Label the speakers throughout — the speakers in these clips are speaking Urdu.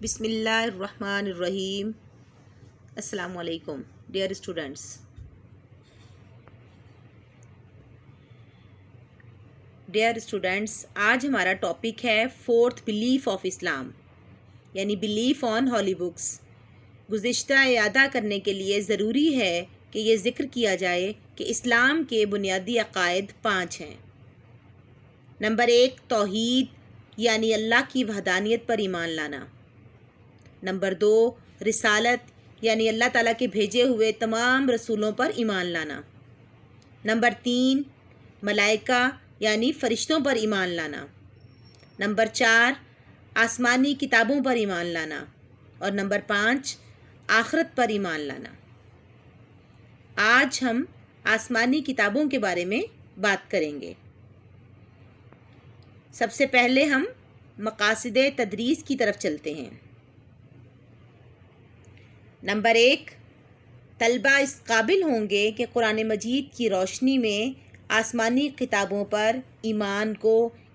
Speaker 1: بسم اللہ الرحمن الرحیم۔ السلام علیکم ڈیئر اسٹوڈنٹس۔ آج ہمارا ٹاپک ہے فورتھ بلیف آف اسلام، یعنی بلیف آن ہولی بکس۔ گزشتہ اعادہ کرنے کے لیے ضروری ہے کہ یہ ذکر کیا جائے کہ اسلام کے بنیادی عقائد 5 ہیں۔ نمبر 1 توحید یعنی اللہ کی وحدانیت پر ایمان لانا۔ نمبر 2 رسالت یعنی اللہ تعالیٰ کے بھیجے ہوئے تمام رسولوں پر ایمان لانا۔ نمبر 3 ملائکہ یعنی فرشتوں پر ایمان لانا۔ نمبر 4 آسمانی کتابوں پر ایمان لانا۔ اور نمبر 5 آخرت پر ایمان لانا۔ آج ہم آسمانی کتابوں کے بارے میں بات کریں گے۔ سب سے پہلے ہم مقاصد تدریس کی طرف چلتے ہیں۔ نمبر 1 طلبہ اس قابل ہوں گے کہ قرآن مجید کی روشنی میں آسمانی کتابوں پر ایمان کو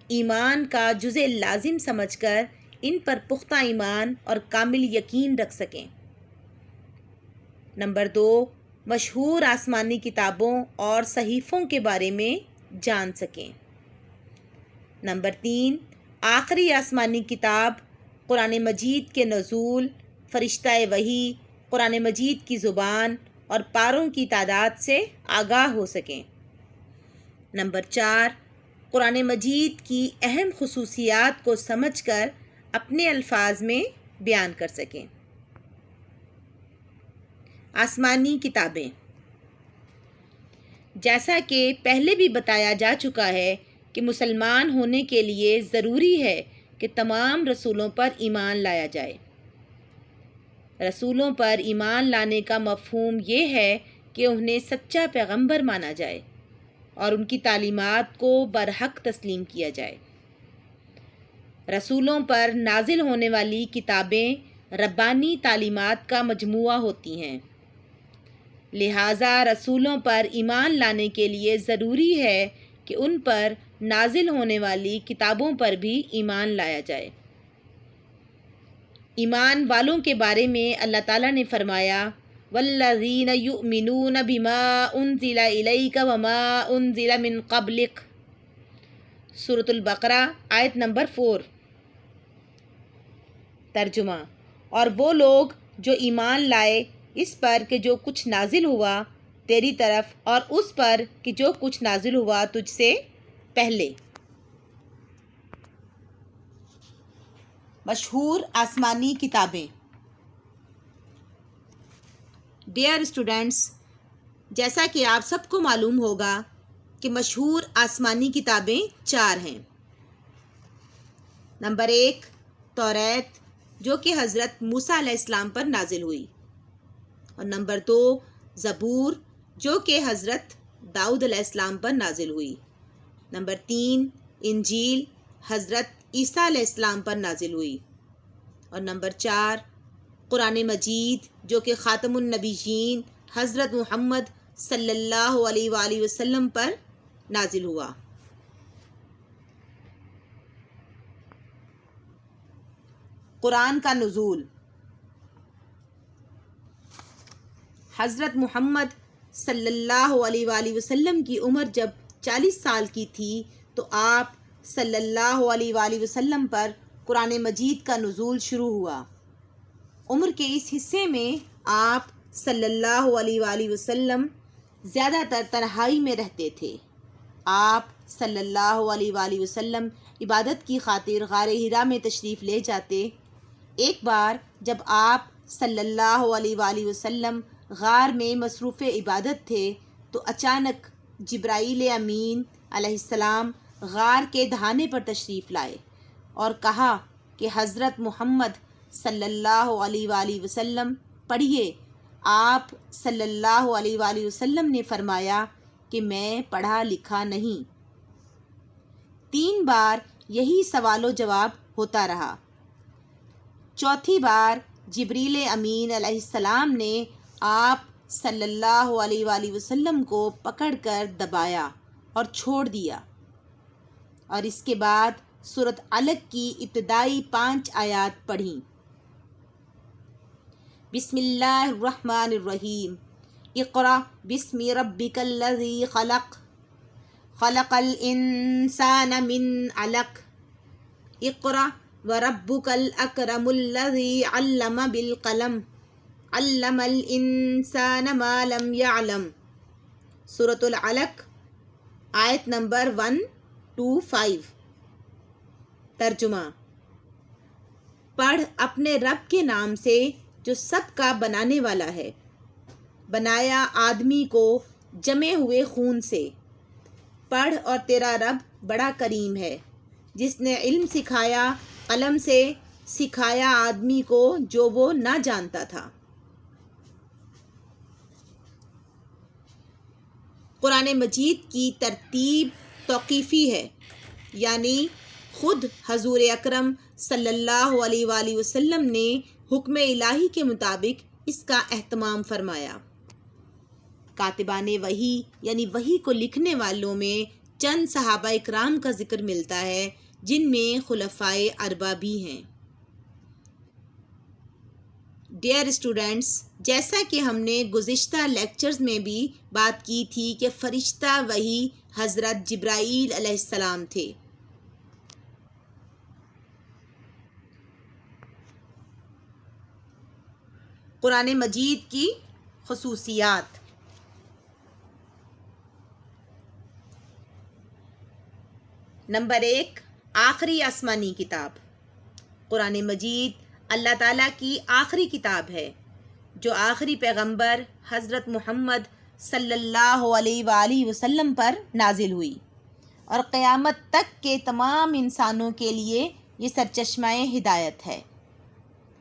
Speaker 1: ایمان کا جزء لازم سمجھ کر ان پر پختہ ایمان اور کامل یقین رکھ سکیں۔ نمبر 2 مشہور آسمانی کتابوں اور صحیفوں کے بارے میں جان سکیں۔ نمبر 3 آخری آسمانی کتاب قرآن مجید کے نزول، فرشتہ وحی، قرآن مجید کی زبان اور پاروں کی تعداد سے آگاہ ہو سکیں۔ نمبر 4 قرآن مجید کی اہم خصوصیات کو سمجھ کر اپنے الفاظ میں بیان کر سکیں۔ آسمانی کتابیں، جیسا کہ پہلے بھی بتایا جا چکا ہے کہ مسلمان ہونے کے لیے ضروری ہے کہ تمام رسولوں پر ایمان لایا جائے۔ رسولوں پر ایمان لانے کا مفہوم یہ ہے کہ انہیں سچا پیغمبر مانا جائے اور ان کی تعلیمات کو برحق تسلیم کیا جائے۔ رسولوں پر نازل ہونے والی کتابیں ربانی تعلیمات کا مجموعہ ہوتی ہیں، لہٰذا رسولوں پر ایمان لانے کے لیے ضروری ہے کہ ان پر نازل ہونے والی کتابوں پر بھی ایمان لایا جائے۔ ایمان والوں کے بارے میں اللہ تعالیٰ نے فرمایا وَالَّذِينَ يُؤْمِنُونَ بِمَا أُنزِلَ إِلَيْكَ وَمَا أُنزِلَ مِن قَبْلِكَ، سورۃ البقرہ آیت نمبر 4۔ ترجمہ: اور وہ لوگ جو ایمان لائے اس پر کہ جو کچھ نازل ہوا تیری طرف اور اس پر کہ جو کچھ نازل ہوا تجھ سے پہلے۔ مشہور آسمانی کتابیں۔ ڈیئر اسٹوڈنٹس، جیسا کہ آپ سب کو معلوم ہوگا کہ مشہور آسمانی کتابیں 4 ہیں۔ نمبر 1 توریت جو کہ حضرت موسیٰ علیہ السلام پر نازل ہوئی، اور نمبر 2 زبور جو کہ حضرت داؤد علیہ السلام پر نازل ہوئی، نمبر 3 انجیل حضرت عیسیٰ علیہ السلام پر نازل ہوئی، اور نمبر 4 قرآن مجید جو کہ خاتم النبیین حضرت محمد صلی اللہ علیہ وآلہ وسلم پر نازل ہوا۔ قرآن کا نزول۔ حضرت محمد صلی اللہ علیہ وآلہ وسلم کی عمر جب 40 سال کی تھی تو آپ صلی اللہ علیہ وآلہ وسلم پر قرآن مجید کا نزول شروع ہوا۔ عمر کے اس حصے میں آپ صلی اللہ علیہ وآلہ وسلم زیادہ تر تنہائی میں رہتے تھے۔ آپ صلی اللہ علیہ وآلہ وسلم عبادت کی خاطر غار حرا میں تشریف لے جاتے۔ ایک بار جب آپ صلی اللہ علیہ وآلہ وسلم غار میں مصروف عبادت تھے تو اچانک جبرائیل امین علیہ السلام غار کے دہانے پر تشریف لائے اور کہا کہ حضرت محمد صلی اللہ علیہ وآلہ وسلم پڑھیے۔ آپ صلی اللہ علیہ وآلہ وسلم نے فرمایا کہ میں پڑھا لکھا نہیں۔ 3 بار یہی سوال و جواب ہوتا رہا۔ چوتھی بار جبریل امین علیہ السلام نے آپ صلی اللہ علیہ وآلہ وسلم کو پکڑ کر دبایا اور چھوڑ دیا، اور اس کے بعد سورۃ علق کی ابتدائی 5 آیات پڑھیں۔ بسم اللہ الرحمن الرحیم۔ اقرأ بسم ربک الذی خلق، خلق الانسان من علق، اقرأ وربک الاکرم الذی علم بالقلم، علم الانسان ما لم يعلم۔ سورۃ العلق، آیت نمبر 125۔ ترجمہ: پڑھ اپنے رب کے نام سے جو سب کا بنانے والا ہے، بنایا آدمی کو جمے ہوئے خون سے۔ پڑھ اور تیرا رب بڑا کریم ہے، جس نے علم سکھایا، قلم سے سکھایا آدمی کو جو وہ نہ جانتا تھا۔ قرآن مجید کی ترتیب توقیفی ہے، یعنی خود حضور اکرم صلی اللہ علیہ وآلہ وسلم نے حکم الہی کے مطابق اس کا اہتمام فرمایا۔ کاتبان وحی یعنی وحی کو لکھنے والوں میں چند صحابہ اکرام کا ذکر ملتا ہے، جن میں خلفائے اربعہ بھی ہیں۔ ڈیئر اسٹوڈنٹس، جیسا کہ ہم نے گزشتہ لیکچرز میں بھی بات کی تھی کہ فرشتہ وحی حضرت جبرائیل علیہ السلام تھے۔ قرآن مجید کی خصوصیات۔ نمبر 1، آخری آسمانی کتاب۔ قرآن مجید اللہ تعالیٰ کی آخری کتاب ہے، جو آخری پیغمبر حضرت محمد صلی اللہ علیہ وآلہ وسلم پر نازل ہوئی، اور قیامت تک کے تمام انسانوں کے لیے یہ سرچشمہ ہدایت ہے۔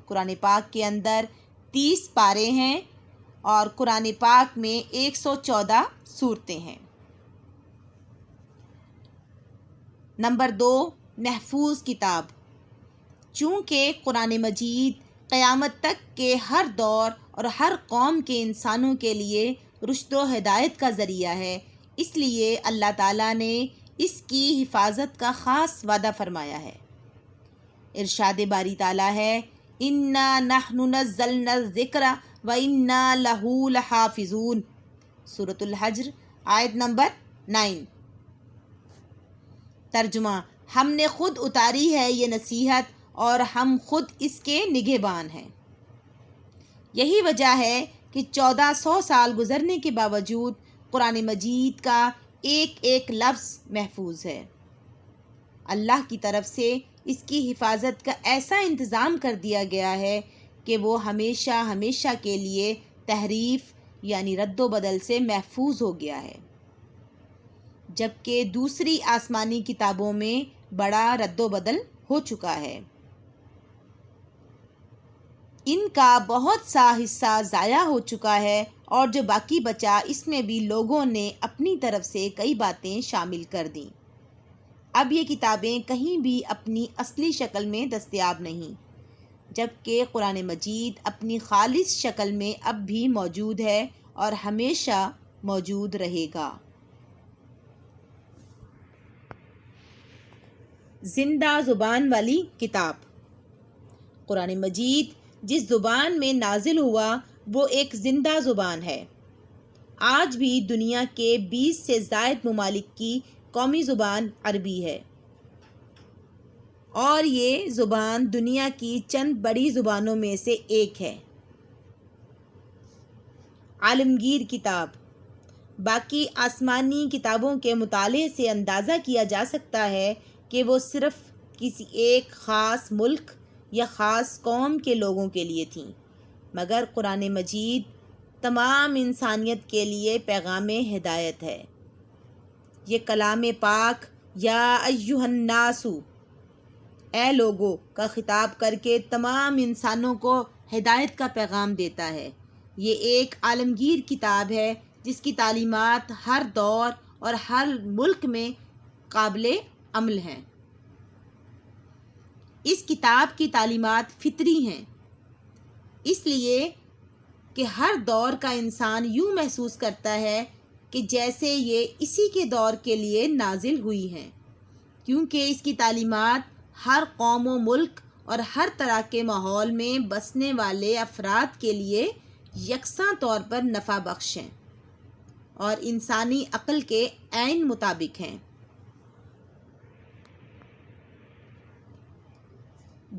Speaker 1: قرآن پاک کے اندر 30 پارے ہیں، اور قرآن پاک میں 114 سورتیں ہیں۔ نمبر 2، محفوظ کتاب۔ چونکہ قرآن مجید قیامت تک کے ہر دور اور ہر قوم کے انسانوں کے لیے رشد و ہدایت کا ذریعہ ہے، اس لیے اللہ تعالیٰ نے اس کی حفاظت کا خاص وعدہ فرمایا ہے۔ ارشاد باری تعالیٰ ہے، اِنَّا نَحْنُ نَزَّلْنَا الذِّكْرَ وَإِنَّا لَهُ لَحَافِظُونَ۔ سورۃ الحجر، آیت نمبر 9۔ ترجمہ: ہم نے خود اتاری ہے یہ نصیحت، اور ہم خود اس کے نگہبان ہیں۔ یہی وجہ ہے کہ 1400 سال گزرنے کے باوجود قرآن مجید کا ایک ایک لفظ محفوظ ہے۔ اللہ کی طرف سے اس کی حفاظت کا ایسا انتظام کر دیا گیا ہے کہ وہ ہمیشہ ہمیشہ کے لیے تحریف یعنی رد و بدل سے محفوظ ہو گیا ہے، جبکہ دوسری آسمانی کتابوں میں بڑا رد و بدل ہو چکا ہے۔ ان کا بہت سا حصہ ضائع ہو چکا ہے، اور جو باقی بچا اس میں بھی لوگوں نے اپنی طرف سے کئی باتیں شامل کر دیں۔ اب یہ کتابیں کہیں بھی اپنی اصلی شکل میں دستیاب نہیں، جبکہ قرآن مجید اپنی خالص شکل میں اب بھی موجود ہے اور ہمیشہ موجود رہے گا۔ زندہ زبان والی کتاب۔ قرآن مجید جس زبان میں نازل ہوا وہ ایک زندہ زبان ہے۔ آج بھی دنیا کے 20 سے زائد ممالک کی قومی زبان عربی ہے، اور یہ زبان دنیا کی چند بڑی زبانوں میں سے ایک ہے۔ عالمگیر کتاب۔ باقی آسمانی کتابوں کے مطالعے سے اندازہ کیا جا سکتا ہے کہ وہ صرف کسی ایک خاص ملک یا خاص قوم کے لوگوں کے لیے تھیں، مگر قرآن مجید تمام انسانیت کے لیے پیغام ہدایت ہے۔ یہ کلام پاک یا ایھا الناس، اے لوگو کا خطاب کر کے تمام انسانوں کو ہدایت کا پیغام دیتا ہے۔ یہ ایک عالمگیر کتاب ہے جس کی تعلیمات ہر دور اور ہر ملک میں قابل عمل ہیں۔ اس کتاب کی تعلیمات فطری ہیں، اس لیے کہ ہر دور کا انسان یوں محسوس کرتا ہے کہ جیسے یہ اسی کے دور کے لیے نازل ہوئی ہیں، کیونکہ اس کی تعلیمات ہر قوم و ملک اور ہر طرح کے ماحول میں بسنے والے افراد کے لیے یکساں طور پر نفع بخش ہیں اور انسانی عقل کے عین مطابق ہیں۔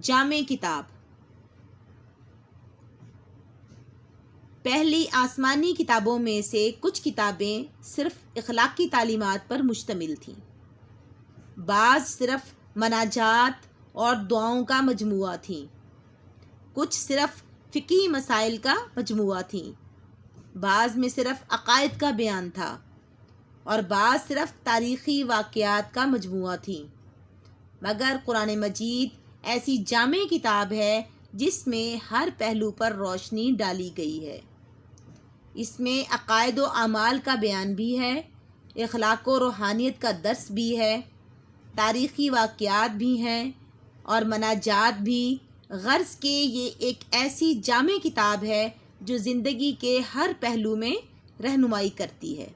Speaker 1: جامع کتاب۔ پہلی آسمانی کتابوں میں سے کچھ کتابیں صرف اخلاقی تعلیمات پر مشتمل تھیں، بعض صرف مناجات اور دعاؤں کا مجموعہ تھیں، کچھ صرف فقہی مسائل کا مجموعہ تھیں، بعض میں صرف عقائد کا بیان تھا اور بعض صرف تاریخی واقعات کا مجموعہ تھیں، مگر قرآن مجید ایسی جامع کتاب ہے جس میں ہر پہلو پر روشنی ڈالی گئی ہے۔ اس میں عقائد و اعمال کا بیان بھی ہے، اخلاق و روحانیت کا درس بھی ہے، تاریخی واقعات بھی ہیں اور مناجات بھی، غرض کہ یہ ایک ایسی جامع کتاب ہے جو زندگی کے ہر پہلو میں رہنمائی کرتی ہے۔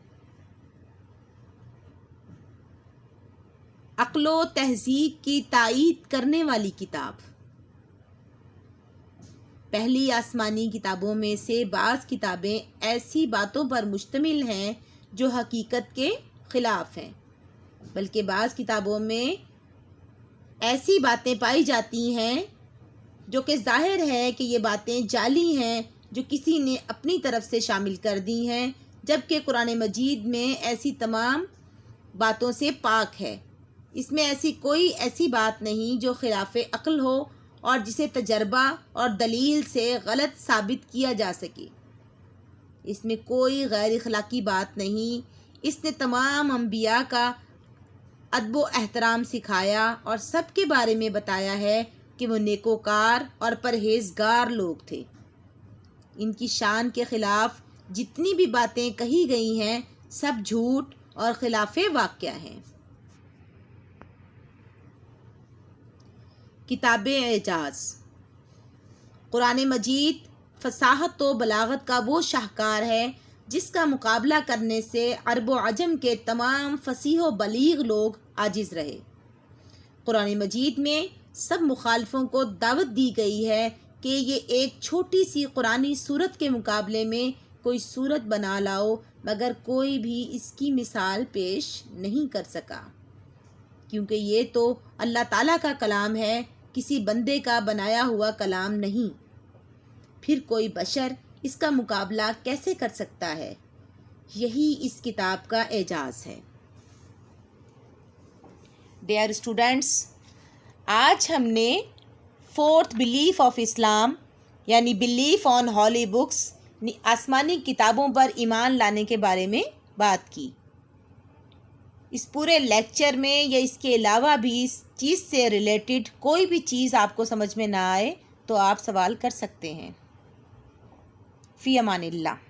Speaker 1: عقل و تہذیب کی تائید کرنے والی کتاب۔ پہلی آسمانی کتابوں میں سے بعض کتابیں ایسی باتوں پر مشتمل ہیں جو حقیقت کے خلاف ہیں، بلکہ بعض کتابوں میں ایسی باتیں پائی جاتی ہیں جو کہ ظاہر ہے کہ یہ باتیں جعلی ہیں، جو کسی نے اپنی طرف سے شامل کر دی ہیں، جبکہ قرآن مجید میں ایسی تمام باتوں سے پاک ہے۔ اس میں کوئی ایسی بات نہیں جو خلاف عقل ہو اور جسے تجربہ اور دلیل سے غلط ثابت کیا جا سکے۔ اس میں کوئی غیر اخلاقی بات نہیں۔ اس نے تمام انبیاء کا ادب و احترام سکھایا اور سب کے بارے میں بتایا ہے کہ وہ نیکوکار اور پرہیزگار لوگ تھے۔ ان کی شان کے خلاف جتنی بھی باتیں کہی گئی ہیں سب جھوٹ اور خلاف واقعہ ہیں۔ کتاب اعجاز۔ قرآن مجید فصاحت و بلاغت کا وہ شاہکار ہے جس کا مقابلہ کرنے سے عرب و عجم کے تمام فصیح و بلیغ لوگ عاجز رہے۔ قرآن مجید میں سب مخالفوں کو دعوت دی گئی ہے کہ یہ ایک چھوٹی سی قرآنی سورت کے مقابلے میں کوئی سورت بنا لاؤ، مگر کوئی بھی اس کی مثال پیش نہیں کر سکا، کیونکہ یہ تو اللہ تعالیٰ کا کلام ہے، کسی بندے کا بنایا ہوا کلام نہیں۔ پھر کوئی بشر اس کا مقابلہ کیسے کر سکتا ہے؟ یہی اس کتاب کا اعجاز ہے۔ ڈیئر اسٹوڈنٹس، آج ہم نے فورتھ بلیف آف اسلام یعنی بلیف آن ہولی بکس، آسمانی کتابوں پر ایمان لانے کے بارے میں بات کی۔ اس پورے لیکچر میں یا اس کے علاوہ بھی اس چیز سے ریلیٹڈ کوئی بھی چیز آپ کو سمجھ میں نہ آئے تو آپ سوال کر سکتے ہیں۔ فی امان اللہ۔